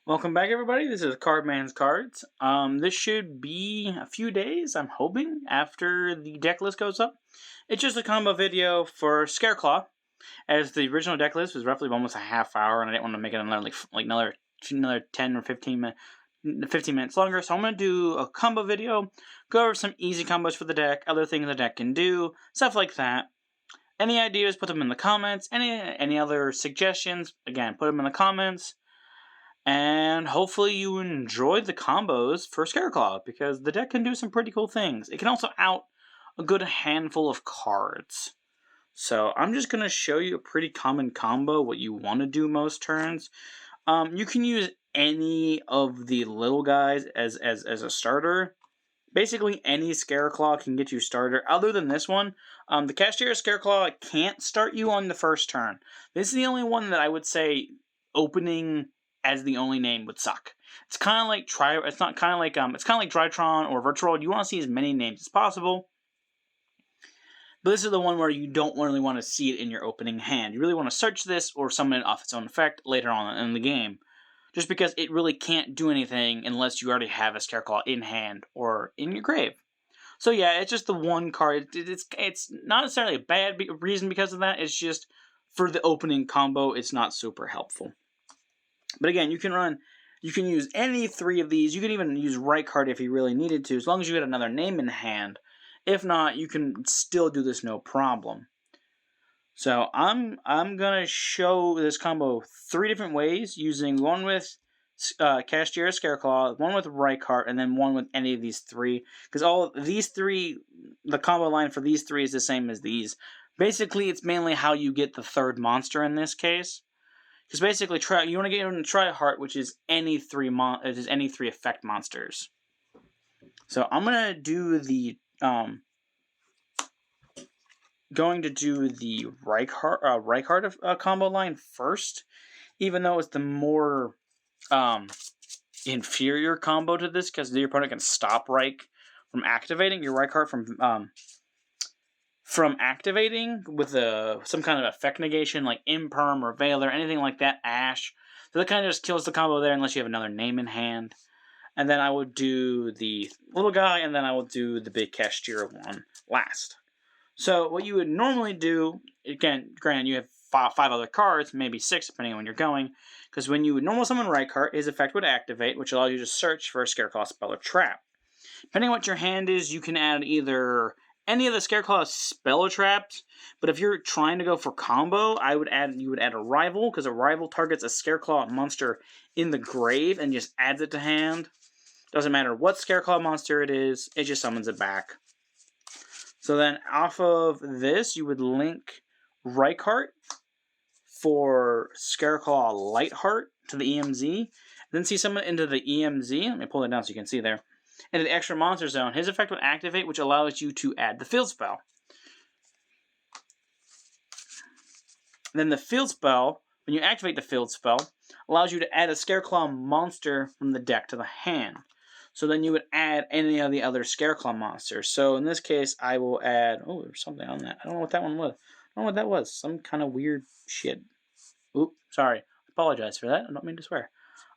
Welcome back, everybody. This is Cardman's Cards. This should be a few days, I'm hoping, after the deck list goes up. It's just a combo video for Scareclaw, as the original deck list was roughly almost a half hour, and I didn't want to make it another 10 or 15 minutes longer. So I'm going to do a combo video, go over some easy combos for the deck, other things the deck can do, stuff like that. Any ideas, put them in the comments. Any other suggestions, again, put them in the comments. And hopefully you enjoyed the combos for Scareclaw, because the deck can do some pretty cool things. It can also out a good handful of cards. So I'm just going to show you a pretty common combo, what you want to do most turns. You can use any of the little guys as a starter. Basically, any Scareclaw can get you starter, other than this one. The Cashier Scareclaw can't start you on the first turn. This is the only one that I would say opening as the only name would suck. It's kind of like it's kind of like Drytron or Virtual. You want to see as many names as possible. But this is the one where you don't really want to see it in your opening hand. You really want to search this or summon it off its own effect later on in the game. Just because it really can't do anything unless you already have a Scareclaw in hand or in your grave. So yeah, it's just the one card. It's not necessarily a bad reason because of that. It's just for the opening combo, it's not super helpful. But again, you can use any three of these. You can even use right card if you really needed to, as long as you had another name in hand. If not, you can still do this no problem. So I'm gonna show this combo 3 different ways, using one with Cashier Scareclaw, one with right card, and then one with any of these 3. Because all of these 3, the combo line for these 3 is the same as these. Basically, it's mainly how you get the third monster in this case. Because basically, you want to get into Tri-Heart, which is any 3 effect monsters. So I'm gonna do the Rykard combo line first, even though it's the more inferior combo to this, because the opponent can stop Ryk from activating your Rykard from activating with some kind of effect negation like Imperm or Veil or anything like that, Ash. So that kind of just kills the combo there unless you have another name in hand. And then I would do the little guy, and then I will do the big Cashier one last. So what you would normally do, again, granted you have 5 other cards, maybe 6 depending on when you're going, because when you would normal summon Rykard, his effect would activate, which allows you to search for a Scareclaw spell or trap. Depending on what your hand is, you can add either any of the Scareclaw spell or traps, but if you're trying to go for combo, you would add a rival, because a rival targets a Scareclaw monster in the grave and just adds it to hand. Doesn't matter what Scareclaw monster it is, it just summons it back. So then off of this, you would link Rykard for Scareclaw Lightheart to the EMZ. Then see someone into the EMZ. Let me pull it down so you can see there. Into the extra monster zone. His effect would activate, which allows you to add the field spell. Then the field spell, when you activate the field spell, allows you to add a Scareclaw monster from the deck to the hand. So then you would add any of the other Scareclaw monsters. So in this case, I will add... Oh, there's something on that. I don't know what that one was. I don't know what that was. Some kind of weird shit. Oop, sorry. I apologize for that. I don't mean to swear.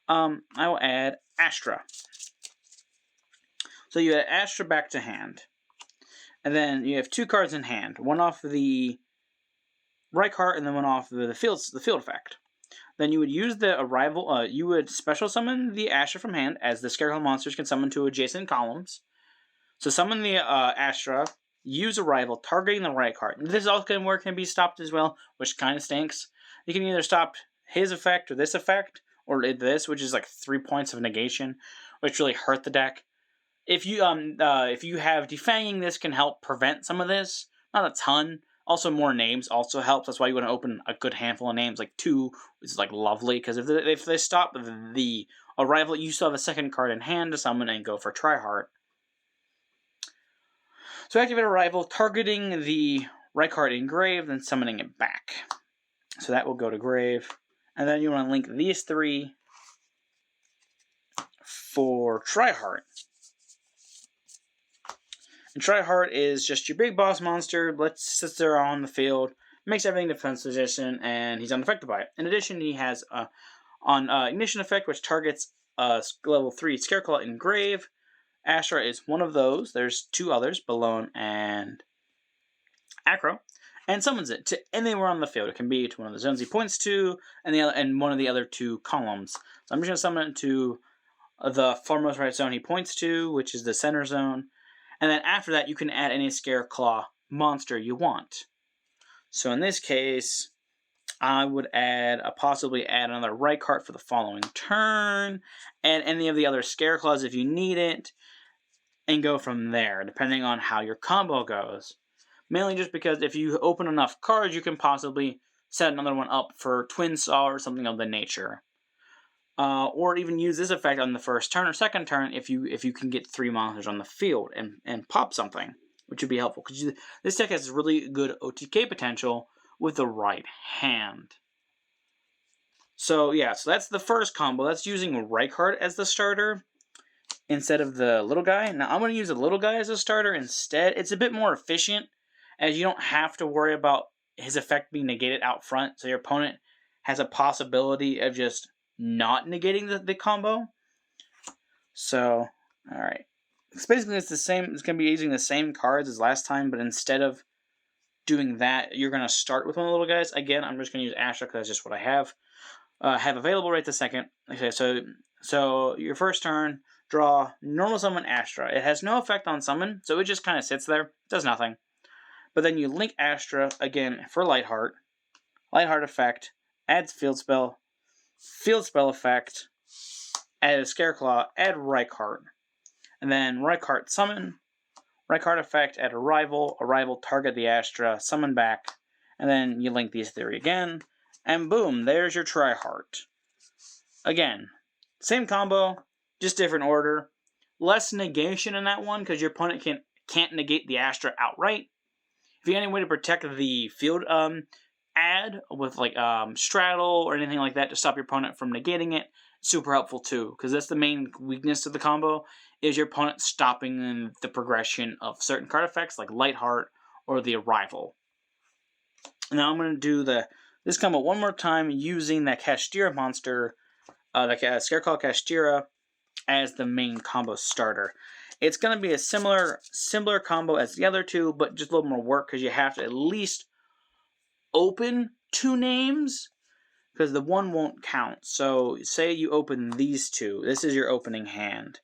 I will add Astra. So you add Astra back to hand. And then you have 2 cards in hand. One off the Rykard and then one off the field effect. Then you would use the arrival, you would special summon the Astra from hand, as the Scareclaw monsters can summon to adjacent columns. So summon the Astra, use arrival, targeting the Rykard. This also can be stopped as well, which kind of stinks. You can either stop his effect or this effect, or this, which is like 3 points of negation, which really hurt the deck. If you have Defanging, this can help prevent some of this. Not a ton. Also, more names also helps. That's why you want to open a good handful of names. Like 2 is like lovely, because if they stop the arrival, you still have a second card in hand to summon and go for Tri-Heart. So activate arrival, targeting the Rykard in grave, then summoning it back. So that will go to grave. And then you want to link these 3 for Tri-Heart. And Tri-Heart is just your big boss monster. Sits there on the field, makes everything defense position, and he's unaffected by it. In addition, he has On Ignition Effect, which targets level 3 Scareclaw Engrave, Astra is one of those. There's 2 others, Balone and Acro, and summons it to anywhere on the field. It can be to one of the zones he points to, and one of the other 2 columns. So I'm just going to summon it to the farmost right zone he points to, which is the center zone. And then after that, you can add any Scareclaw monster you want. So in this case, I would possibly add another Rykart for the following turn, and any of the other Scareclaws if you need it, and go from there, depending on how your combo goes. Mainly just because if you open enough cards, you can possibly set another one up for Twin Saw or something of the nature. Or even use this effect on the first turn or second turn if you can get 3 monsters on the field and pop something, which would be helpful. Because this deck has really good OTK potential with the right hand. So yeah, so that's the first combo. That's using Rykart as the starter instead of the little guy. Now I'm going to use the little guy as a starter instead. It's a bit more efficient, as you don't have to worry about his effect being negated out front, so your opponent has a possibility of just not negating the combo. So, alright. Basically, it's the same. It's going to be using the same cards as last time, but instead of doing that, you're going to start with one of the little guys. Again, I'm just going to use Astra because that's just what I have available right this second. Okay, so your first turn, draw normal summon Astra. It has no effect on summon, so it just kind of sits there, does nothing. But then you link Astra again for Lightheart. Lightheart effect, adds field spell effect, add a Scareclaw, add Rykart. And then Rykart summon, Rykart effect, add Arrival target the Astra, summon back, and then you link these 3 again, and boom, there's your Tri-Heart. Again, same combo, just different order. Less negation in that one, because your opponent can't negate the Astra outright. If you have any way to protect the field ad with like straddle or anything like that to stop your opponent from negating it, super helpful too, because that's the main weakness of the combo, is your opponent stopping the progression of certain card effects like Lightheart or the Arrival. Now I'm going to do this combo one more time using that Kashtira monster, the Scareclaw Kashtira, as the main combo starter. It's going to be a similar combo as the other 2, but just a little more work because you have to at least open 2 names, because the 1 won't count. So say you open these 2. This is your opening hand.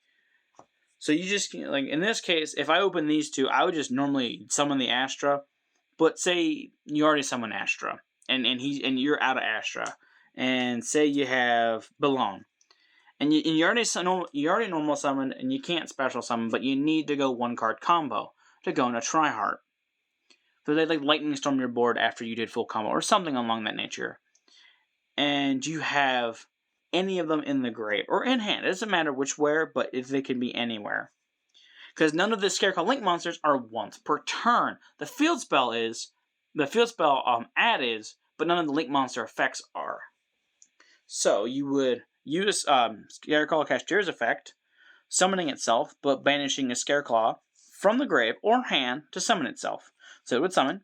So you just, like in this case, if I open these 2, I would just normally summon the Astra. But say you already summon Astra, and you're out of Astra, and say you have Balone, and you already normal summoned, and you can't special summon, but you need to go 1 card combo to go into Tri-Heart. So they like lightning storm your board after you did full combo, or something along that nature. And you have any of them in the grave or in hand. It doesn't matter which where, but if they can be anywhere. Because none of the Scareclaw Link monsters are once per turn. The field spell add is, but none of the Link monster effects are. So you would use Scareclaw Kashtira's effect, summoning itself, but banishing a Scareclaw from the grave or hand to summon itself. So it would summon.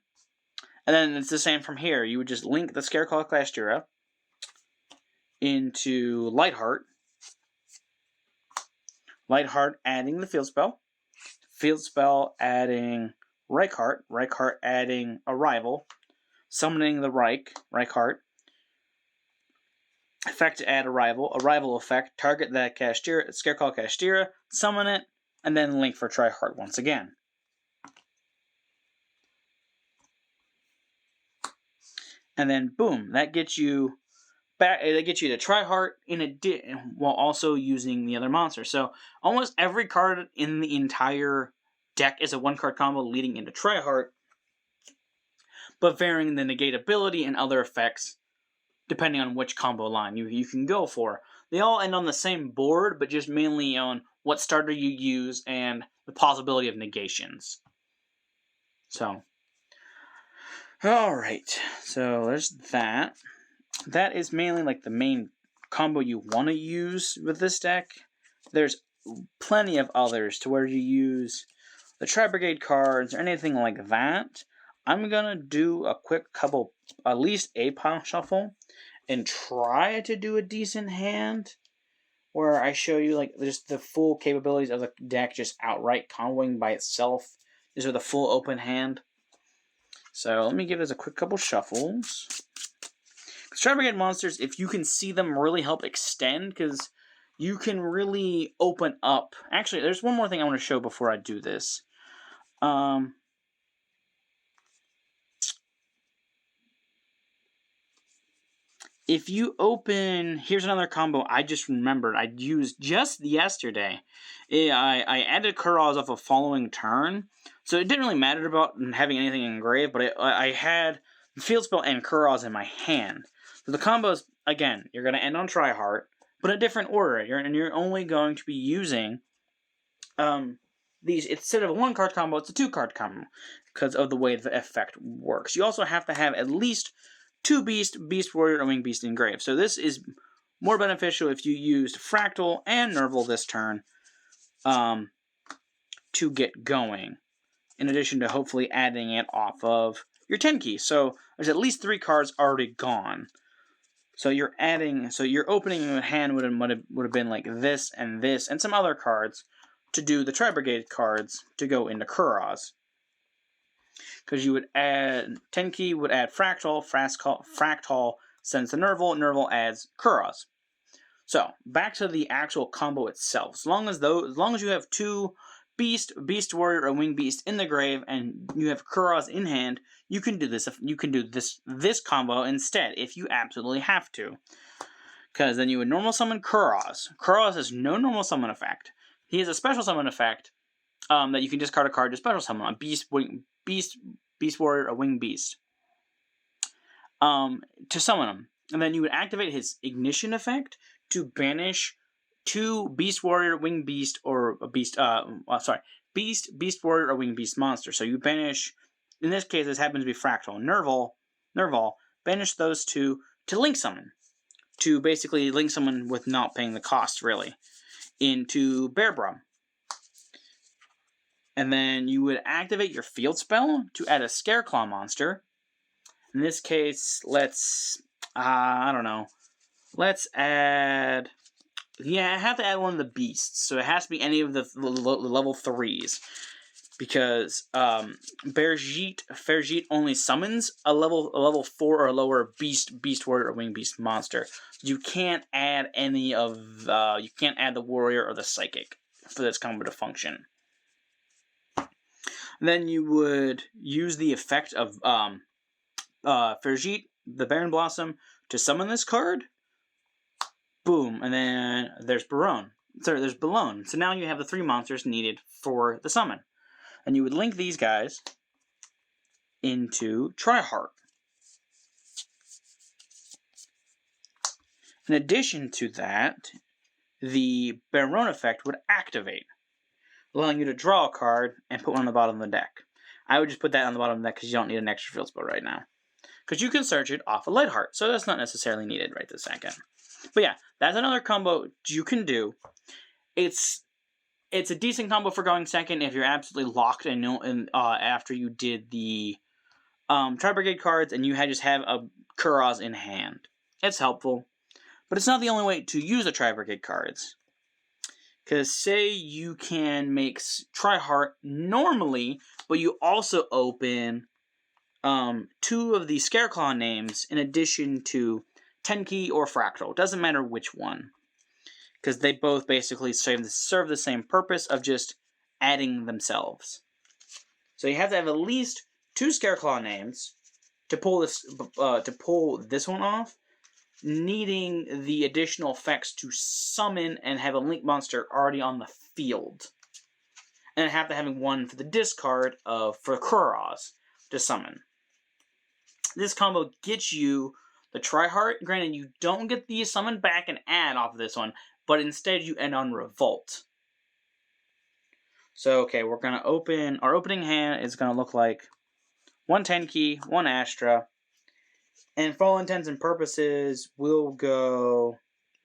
And then it's the same from here. You would just link the Scareclaw Kashtira into Lightheart. Lightheart adding the field spell adding Rykart adding Arrival, summoning the Rykart, effect to add Arrival effect, target that Scareclaw Kashtira, summon it, and then link for Tri-Heart once again. And then boom, that gets you back. That gets you to Tri-Heart while also using the other monster. So almost every card in the entire deck is a 1-card combo leading into Tri-Heart, but varying the negate ability and other effects depending on which combo line you can go for. They all end on the same board, but just mainly on what starter you use and the possibility of negations. So, alright, so there's that. That is mainly like the main combo you want to use with this deck. There's plenty of others to where you use the tri-brigade cards or anything like that. I'm going to do a quick couple, at least a pile shuffle, and try to do a decent hand where I show you like just the full capabilities of the deck just outright comboing by itself. These are the full open hand. So let me give this a quick couple shuffles. Tri-brigade monsters, if you can see them, really help extend because you can really open up. Actually, there's one more thing I want to show before I do this. If you open, here's another combo I just remembered I used just yesterday. I added Kuros off a following turn, so it didn't really matter about having anything engraved, but I had Field Spell and Kuros in my hand. So the combos, again, you're going to end on Tri-Heart, but in a different order, and you're only going to be using these, instead of a 1-card combo, it's a 2-card combo, because of the way the effect works. You also have to have at least 2 Beast Warrior, and Wing Beast engraved. So this is more beneficial if you used Fractal and Nerval this turn to get going, in addition to hopefully adding it off of your 10 key. So there's at least 3 cards already gone. So you're adding, so your opening hand would have been like this, and some other cards to do the Tri-Brigade cards to go into Kuros. Because you would add, 10 key would add Fractal, Fractal sends to Nerval, Nerval adds Kuros. So, back to the actual combo itself. As long as you have 2 Beast Warrior, or Wing Beast in the grave, and you have Kuros in hand, you can do this. You can do this combo instead, if you absolutely have to. Because then you would normal summon Kuros. Kuros has no normal summon effect. He has a special summon effect that you can discard a card to special summon a Beast Warrior, or Wing Beast. To summon him. And then you would activate his Ignition effect to banish 2 Beast Warrior, Wing Beast, or a Beast, Beast Warrior, or Wing Beast monster. So you banish, in this case, this happens to be Fractal. Nerval, banish those 2 to link summon. To basically link someone with not paying the cost, really, into Bearbrum. And then you would activate your Field Spell to add a Scareclaw monster. In this case, let's, I don't know, let's add, I have to add one of the beasts, so it has to be any of the level 3s, because Ferjit only summons a level 4 or lower Beast Warrior, or Wing Beast monster. You can't add any of, you can't add the Warrior or the Psychic for this combo to function. Then you would use the effect of Ferjit, the Baron Blossom, to summon this card. Boom, and then there's Baron. Sorry, there's Balone. So now you have the 3 monsters needed for the summon. And you would link these guys into Tri-Heart. In addition to that, the Baron effect would activate, allowing you to draw a card and put one on the bottom of the deck. I would just put that on the bottom of the deck because you don't need an extra field spell right now. Because you can search it off a Lightheart, so that's not necessarily needed right this second. But yeah, that's another combo you can do. It's a decent combo for going second if you're absolutely locked and after you did the Tri-Brigade cards and you just have a Kuros in hand. It's helpful, but it's not the only way to use the Tri-Brigade cards. Because say you can make Tri-Heart normally, but you also open 2 of the Scareclaw names in addition to 10 key or Fractal. Doesn't matter which one. Because they both basically serve the same purpose of just adding themselves. So you have to have at least 2 Scareclaw names to pull this one off, needing the additional effects to summon and have a link monster already on the field. And have to having one for the discard for Kuros to summon. This combo gets you the Tri-Heart. Granted, you don't get the summon back and add off of this one, but instead you end on Revolt. So, okay, we're going to open, our opening hand is going to look like 1 10 key, 1 Astra, and for all intents and purposes, we'll go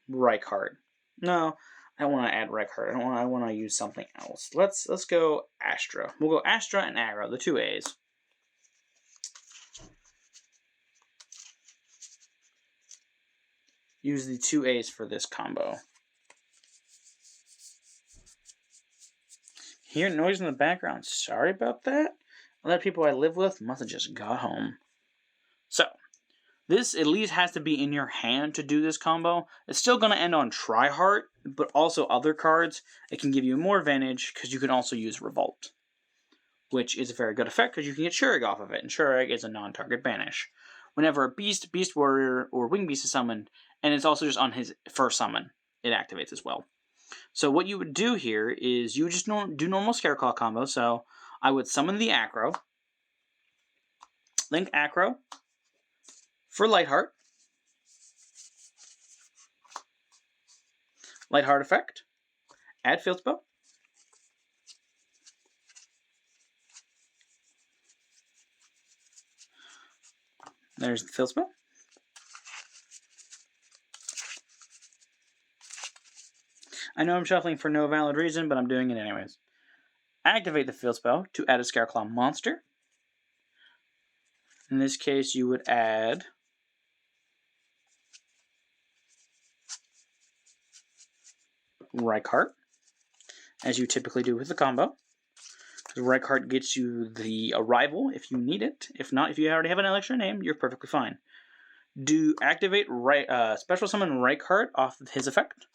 Reichardt. No, I don't want to add Reichardt. I want to use something else. Let's go Astra. We'll go Astra and Aggro, the 2 A's. use the 2As for this combo. Hear noise in the background. Sorry about that. Other people I live with must have just got home. So, this at least has to be in your hand to do this combo. It's still going to end on Tri-Heart, but also other cards. It can give you more advantage because you can also use Revolt, which is a very good effect because you can get Shurag off of it, and Shurag is a non-target banish. Whenever a Beast, Beast Warrior, or Wing Beast is summoned, and it's also just on his first summon, it activates as well. So what you would do here is you would just do normal Scareclaw combo. So I would summon the Acro, link Acro for Lightheart, Lightheart effect, add Field Spell, there's the Field Spell. I know I'm shuffling for no valid reason, but I'm doing it anyways. Activate the Field Spell to add a Scareclaw monster. In this case, you would add Reichardt, as you typically do with the combo. Reichardt gets you the Arrival if you need it. If not, if you already have an extra name, you're perfectly fine. Do activate Special Summon Reichardt off of his effect.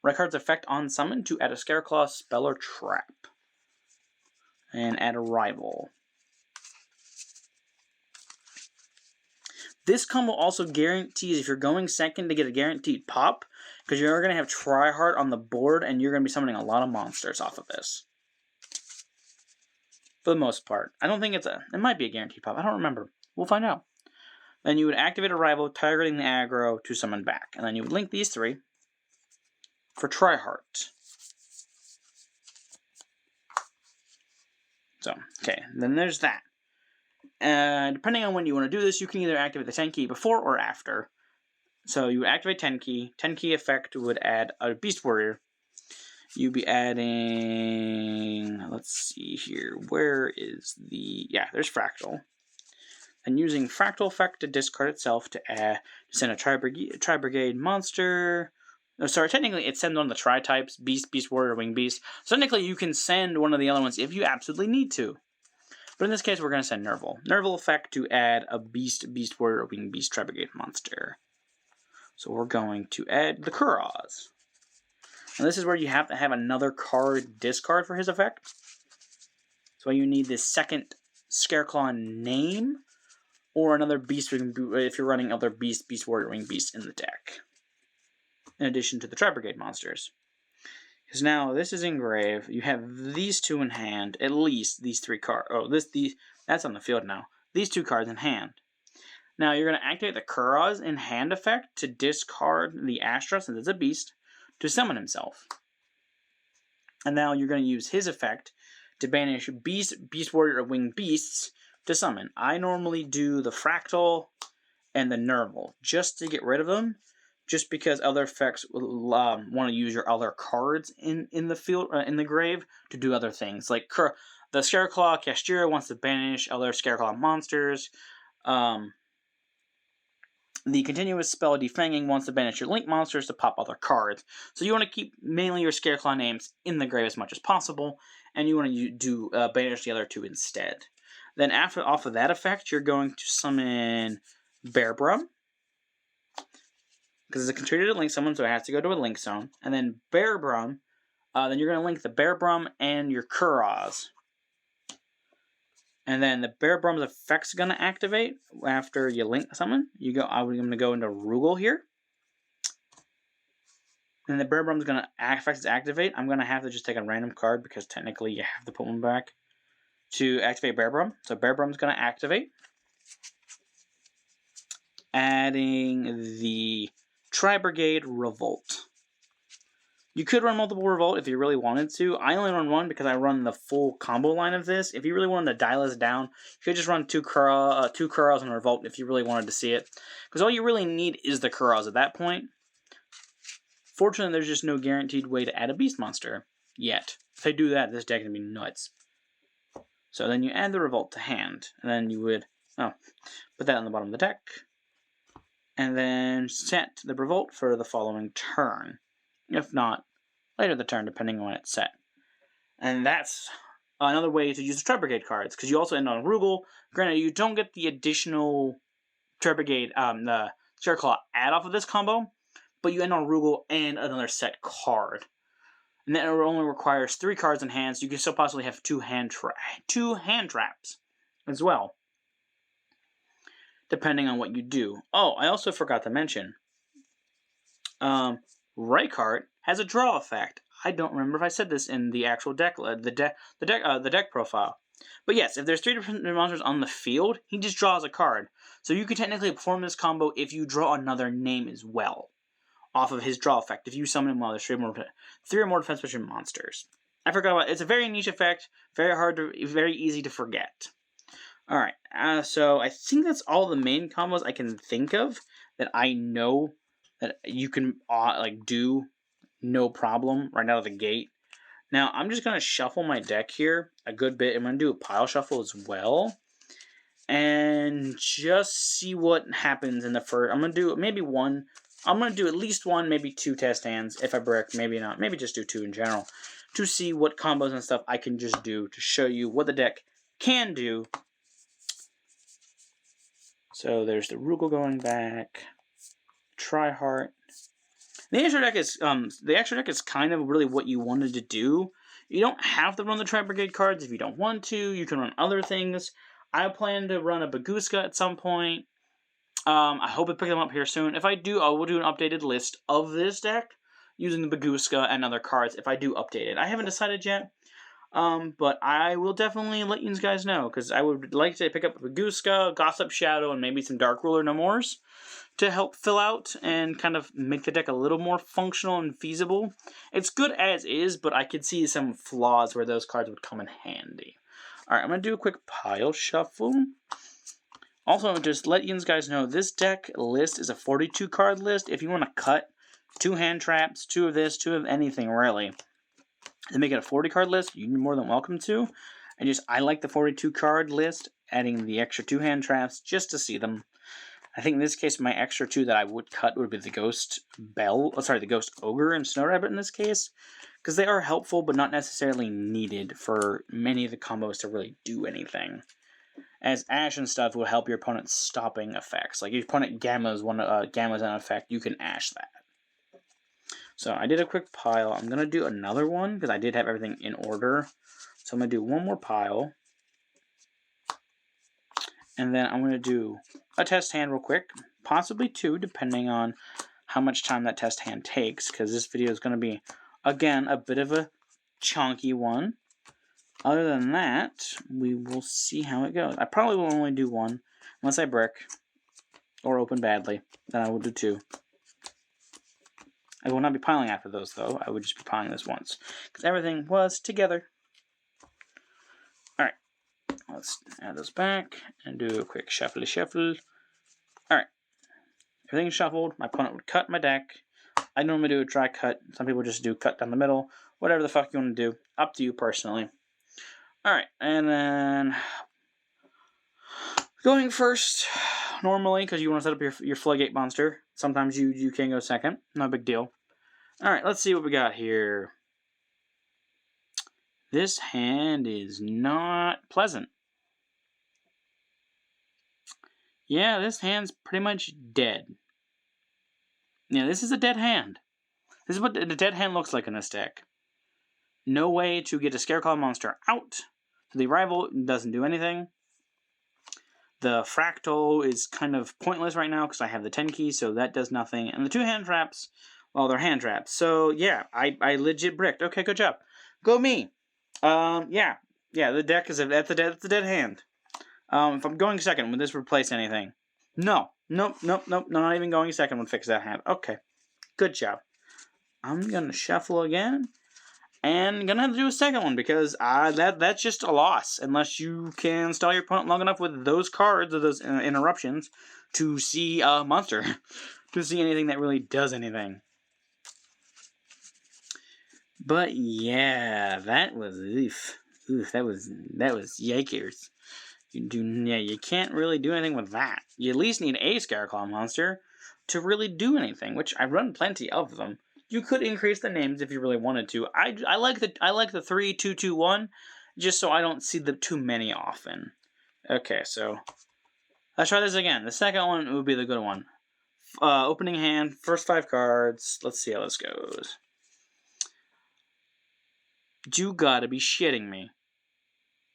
Reichardt's effect on summon to add a Scareclaw spell or trap. And add Arrival. This combo also guarantees, if you're going second, to get a guaranteed pop, because you're going to have Tri-Heart on the board, and you're going to be summoning a lot of monsters off of this. For the most part. I don't think it might be a guaranteed pop. I don't remember. We'll find out. Then you would activate Arrival, targeting the aggro to summon back. And then you would link these three for Tri-Heart. So, okay, then there's that. Depending on when you want to do this, you can either activate the 10 key before or after. So you activate 10 key. 10 key effect would add a Beast Warrior. You'd be adding, let's see here, where is the, yeah, there's Fractal. And using Fractal effect to discard itself to send a tri-brigade monster. No, sorry, technically it sends on the tri-types, Beast, Beast Warrior, Wing Beast. So technically you can send one of the other ones if you absolutely need to. But in this case, we're going to send Nerval. Nerval effect to add a Beast, Beast Warrior, Wing Beast, Tri-Brigade monster. So we're going to add the Kuraz. And this is where you have to have another card discard for his effect. So you need this second Scareclaw name, or another Beast, if you're running other Beast, Beast Warrior, Wing Beast in the deck. In addition to the Tri-Brigade monsters. Because now this is engrave. You have these two in hand, at least these three cards. Oh, that's on the field now. These two cards in hand. Now you're going to activate the Kuraz in hand effect to discard the Astra, since it's a beast, to summon himself. And now you're going to use his effect to banish Beast, Beast Warrior, or Winged Beasts to summon. I normally do the Fractal and the Nerval just to get rid of them. Just because other effects want to use your other cards in the field, in the grave, to do other things. Like the Scareclaw Castira wants to banish other Scareclaw monsters. The continuous spell Defanging wants to banish your Link monsters to pop other cards. So you want to keep mainly your Scareclaw names in the grave as much as possible, and you want to banish the other two instead. Then off of that effect, you're going to summon Bearbrum. Because it's a contributed link summon, so it has to go to a link zone. And then Bearbrum, then you're going to link the Bearbrum and your Kuraz. And then the Bearbrum's effect's going to activate after you link summon. I'm going to go into Rugal here. And the Bearbrum's going to activate. I'm going to have to just take a random card because technically you have to put one back to activate Bearbrum. So Bearbrum's going to activate. Adding the Tri-Brigade Revolt. You could run multiple Revolt if you really wanted to. I only run one because I run the full combo line of this. If you really wanted to dial this down, you could just run two Kuraz and Revolt if you really wanted to see it. Because all you really need is the Kuraz at that point. Fortunately, there's just no guaranteed way to add a Beast monster yet. If they do that, this deck is going to be nuts. So then you add the Revolt to hand. And then you would put that on the bottom of the deck. and then set the revolt for the following turn. If not, later the turn, depending on when it's set. And that's another way to use the tri-brigade cards, because you also end on Rugal. Granted, you don't get the additional tri-brigade, the scareclaw add off of this combo, but you end on Rugal and another set card. And that only requires 3 cards in hand, so you can still possibly have 2 hand traps as well, depending on what you do. Oh, I also forgot to mention, Rykart has a draw effect. I don't remember if I said this in the actual deck, the deck profile. But yes, if there's 3 different monsters on the field, he just draws a card. So you could technically perform this combo if you draw another name as well, off of his draw effect. If you summon him while there's 3 or more defense mission monsters. I forgot about it. It's a very niche effect, very easy to forget. All right, so I think that's all the main combos I can think of that I know that you can do no problem right out of the gate. Now, I'm just going to shuffle my deck here a good bit. I'm going to do a pile shuffle as well, and just see what happens in the first. I'm going to do maybe one. I'm going to do at least 1, maybe 2 test hands. If I brick, maybe not. Maybe just do 2 in general, to see what combos and stuff I can just do to show you what the deck can do. So there's the Rugal going back. Tryhard. The extra deck is kind of really what you wanted to do. You don't have to run the tri-brigade cards if you don't want to. You can run other things. I plan to run a Baguska at some point. I hope I pick them up here soon. If I do, I will do an updated list of this deck using the Baguska and other cards if I do update it. I haven't decided yet, but I will definitely let you guys know, because I would like to pick up Baguska, Gossip Shadow, and maybe some Dark Ruler No Mores to help fill out and kind of make the deck a little more functional and feasible. It's good as is, but I could see some flaws where those cards would come in handy. Alright, I'm going to do a quick pile shuffle. Also, just let you guys know, this deck list is a 42 card list. If you want to cut 2 hand traps, 2 of this, 2 of anything really, to make it a 40 card list, you're more than welcome to. I like the 42 card list, adding the extra 2 hand traps just to see them. I think in this case, my extra 2 that I would cut would be the Ghost the Ghost Ogre and Snow Rabbit in this case, because they are helpful, but not necessarily needed for many of the combos to really do anything. As Ash and stuff will help your opponent stopping effects. Like if your opponent Gamma's an effect, you can Ash that. So I did a quick pile. I'm going to do another one, because I did have everything in order. So I'm going to do one more pile. And then I'm going to do a test hand real quick, possibly 2, depending on how much time that test hand takes, because this video is going to be, again, a bit of a chunky one. Other than that, we will see how it goes. I probably will only do 1, unless I brick or open badly. Then I will do 2. I will not be piling after those, though. I would just be piling this once, because everything was together. Alright. Let's add those back and do a quick shuffle. Alright. Everything's shuffled. My opponent would cut my deck. I normally do a dry cut. Some people just do cut down the middle. Whatever the fuck you want to do. Up to you personally. Alright. And then going first, normally, because you want to set up your floodgate monster. Sometimes you can go second. No big deal. Alright, let's see what we got here. This hand is not pleasant. Yeah, this hand's pretty much dead. Yeah, this is a dead hand. This is what a dead hand looks like in this deck. No way to get a scareclaw monster out. So the rival doesn't do anything. The fractal is kind of pointless right now because I have the 10 key, so that does nothing. And the 2 hand traps, well, they're hand traps. So yeah, I legit bricked. Okay, good job. Go me. Yeah, the deck is that's a dead hand. If I'm going second, would this replace anything? No. Nope. Not even going second would fix that hand. Okay. Good job. I'm going to shuffle again. And going to have to do a second one, because that's just a loss. Unless you can stall your opponent long enough with those cards, or those interruptions, to see a monster. To see anything that really does anything. But yeah, that was that was yikers. You can't really do anything with that. You at least need a Scareclaw monster. to really do anything, which I run plenty of them. You could increase the names if you really wanted to. I like the 3-2-2-1, just so I don't see them too many often. Okay, so let's try this again. The second one would be the good one. Opening hand, first 5 cards. Let's see how this goes. You gotta be shitting me.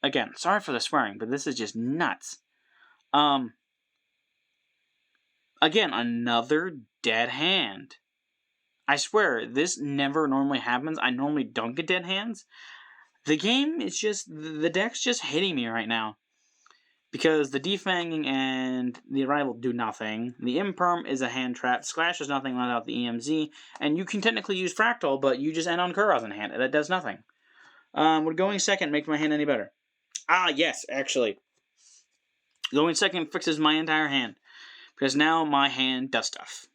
Again, sorry for the swearing, but this is just nuts. Again, another dead hand. I swear, this never normally happens. I normally don't get dead hands. The game is just, the deck's just hitting me right now. Because the defanging and the arrival do nothing. The imperm is a hand trap. Splash does nothing without the EMZ. And you can technically use Fractal, but you just end on Kuros in hand. That does nothing. Would going second make my hand any better? Ah, yes, actually. Going second fixes my entire hand. Because now my hand does stuff.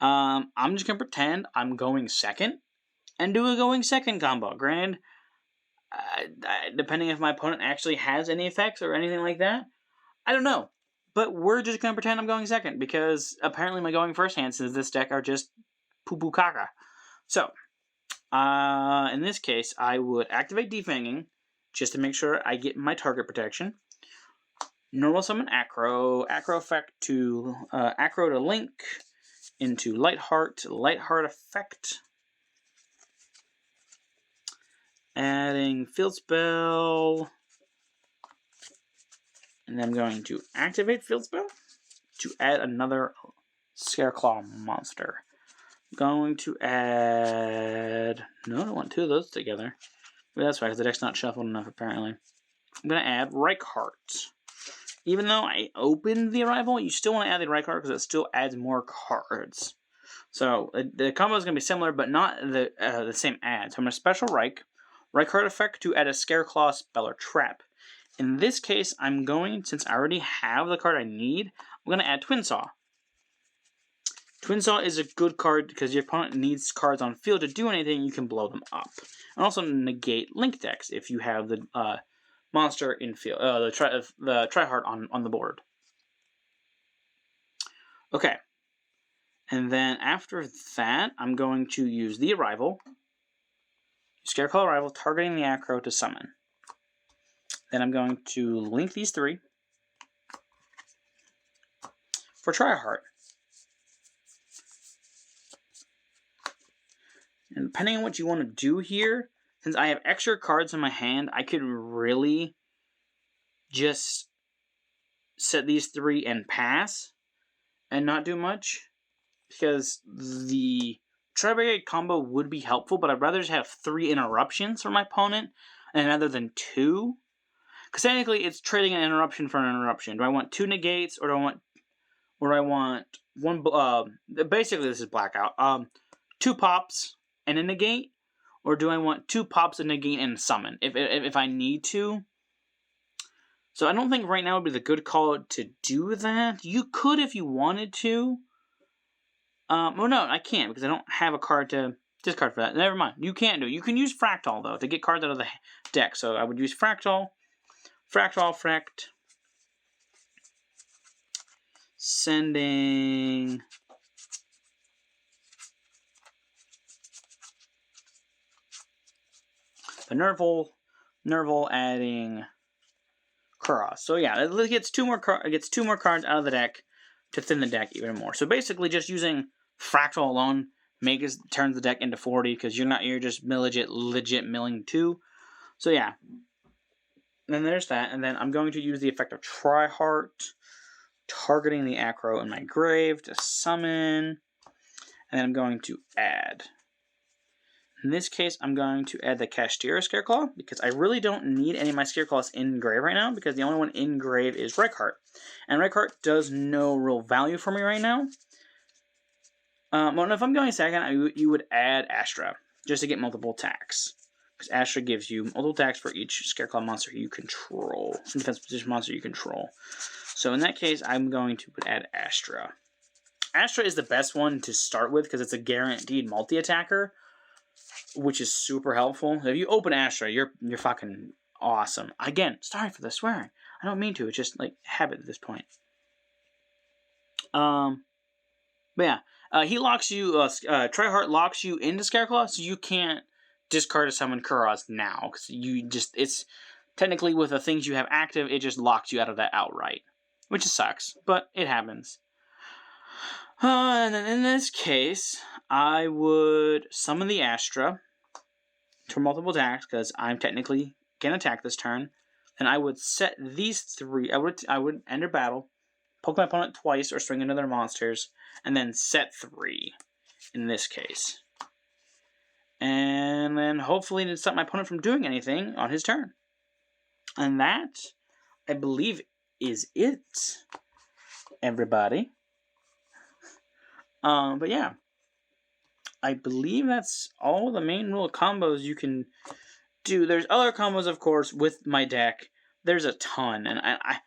I'm just going to pretend I'm going second. And do a going second combo. Granted, depending if my opponent actually has any effects or anything like that, I don't know. But we're just going to pretend I'm going second. Because apparently my going first hands in this deck are just poo-poo caca. So, in this case, I would activate Defanging just to make sure I get my target protection. Normal summon Acro. Acro effect to Acro to link into Lightheart. Lightheart effect. Adding Field Spell. And then I'm going to activate Field Spell to add another Scareclaw monster. Going to add... No, I don't want 2 of those together. But that's right, because the deck's not shuffled enough, apparently. I'm going to add Reichardt. Even though I opened the Arrival, you still want to add the Reichardt because it still adds more cards. So, the combo is going to be similar, but not the same add. So I'm going to special Reichardt effect to add a Scareclaw spell or trap. In this case, I'm going, since I already have the card I need, I'm going to add Twin Saw. Twin Saw is a good card because your opponent needs cards on field to do anything, you can blow them up. And also negate Link decks if you have the monster in field, the tri-heart on the board. Okay. And then after that, I'm going to use the Arrival. Scareclaw Arrival, targeting the Acro to summon. Then I'm going to link these 3 for tri-heart. And depending on what you want to do here, since I have extra cards in my hand, I could really just set these 3 and pass and not do much. Because the tri-brigade combo would be helpful, but I'd rather just have 3 interruptions for my opponent rather than 2. Because technically it's trading an interruption for an interruption. Do I want 2 negates or do I want one? Basically this is blackout. 2 pops and a negate, or do I want 2 pops, a negate, and a summon if I need to? So I don't think right now would be the good call to do that. You could if you wanted to. Well, no, I can't because I don't have a card to discard for that. Never mind. You can't do it. You can use Fractal, though, to get cards out of the deck. So I would use Fractal. Fract. Sending... the Nerval adding Kuros. So yeah, it gets 2 more cards out of the deck to thin the deck even more. So basically, just using Fractal alone turns the deck into 40 because you're just legit milling 2. So yeah, then there's that, and then I'm going to use the effect of Tri-Heart, targeting the Acro in my grave to summon, and then I'm going to add. In this case, I'm going to add the Cashtira Scareclaw, because I really don't need any of my Scareclaws in grave right now, because the only one in grave is Reichardt. And Reichardt does no real value for me right now. Well, if I'm going second, you would add Astra, just to get multiple attacks. Because Astra gives you multiple attacks for each Scareclaw monster you control. Defense position monster you control. So in that case, I'm going to add Astra. Astra is the best one to start with, because it's a guaranteed multi-attacker, which is super helpful. If you open Astra, you're fucking awesome. Again, sorry for the swearing. I don't mean to. It's just like habit at this point. But yeah, he locks you. Tryhard locks you into Scareclaw, so you can't discard a summon Kuros now, because it's technically with the things you have active, it just locks you out of that outright, which sucks, but it happens. And then in this case, I would summon the Astra for multiple attacks, because I'm technically can attack this turn, and I would set these three. I would enter battle, poke my opponent twice, or swing into their monsters, and then set 3 in this case. And then hopefully to stop my opponent from doing anything on his turn. And that, I believe, is it, everybody. But yeah, I believe that's all the main rule combos you can do. There's other combos, of course, with my deck. There's a ton, and I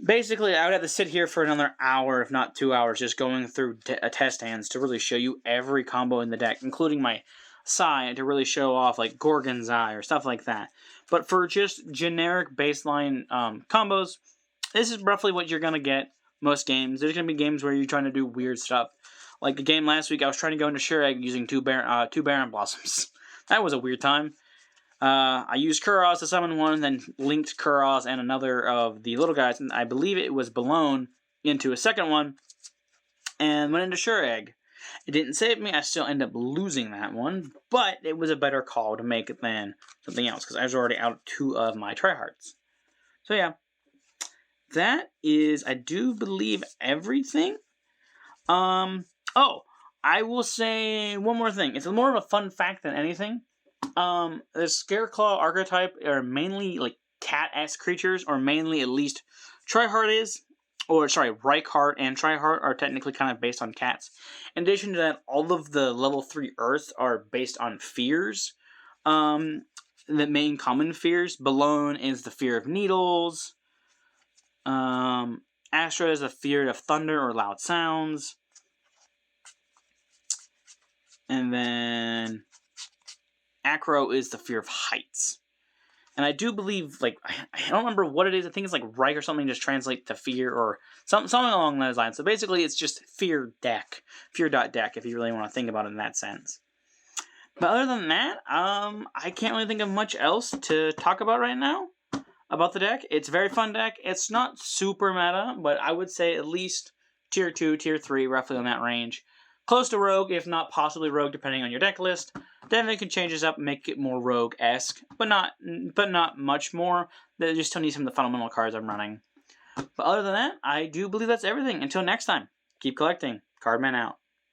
basically, I would have to sit here for another hour, if not 2 hours, just going through test hands to really show you every combo in the deck, including my Psy, to really show off, like, Gorgon's Eye or stuff like that. But for just generic baseline combos, this is roughly what you're going to get most games. There's going to be games where you're trying to do weird stuff. Like the game last week, I was trying to go into Sure Egg using two Baron Blossoms. That was a weird time. I used Kuros to summon one, then linked Kuros and another of the little guys, and I believe it was Balone, into a second one, and went into Sure Egg. It didn't save me. I still ended up losing that one, but it was a better call to make than something else, because I was already out of 2 of my tryhards. So yeah, that is, I do believe, everything. Oh, I will say one more thing. It's more of a fun fact than anything. The Scareclaw archetype are mainly like cat-esque creatures, or mainly at least Tryhard is. Or, sorry, Reichheart and Tryhard are technically kind of based on cats. In addition to that, all of the level 3 Earth are based on fears. The main common fears. Balone is the fear of needles. Astra is the fear of thunder or loud sounds. And then Acro is the fear of heights. And I do believe, like, I don't remember what it is. I think it's like Reich or something, just translate to fear or something along those lines. So basically, it's just fear deck. Fear.deck, if you really want to think about it in that sense. But other than that, I can't really think of much else to talk about right now about the deck. It's a very fun deck. It's not super meta, but I would say at least tier 2, tier 3, roughly in that range. Close to Rogue, if not possibly Rogue, depending on your deck list. Then they can change this up and make it more Rogue-esque, but not much more. They just still need some of the fundamental cards I'm running. But other than that, I do believe that's everything. Until next time, keep collecting. Cardman out.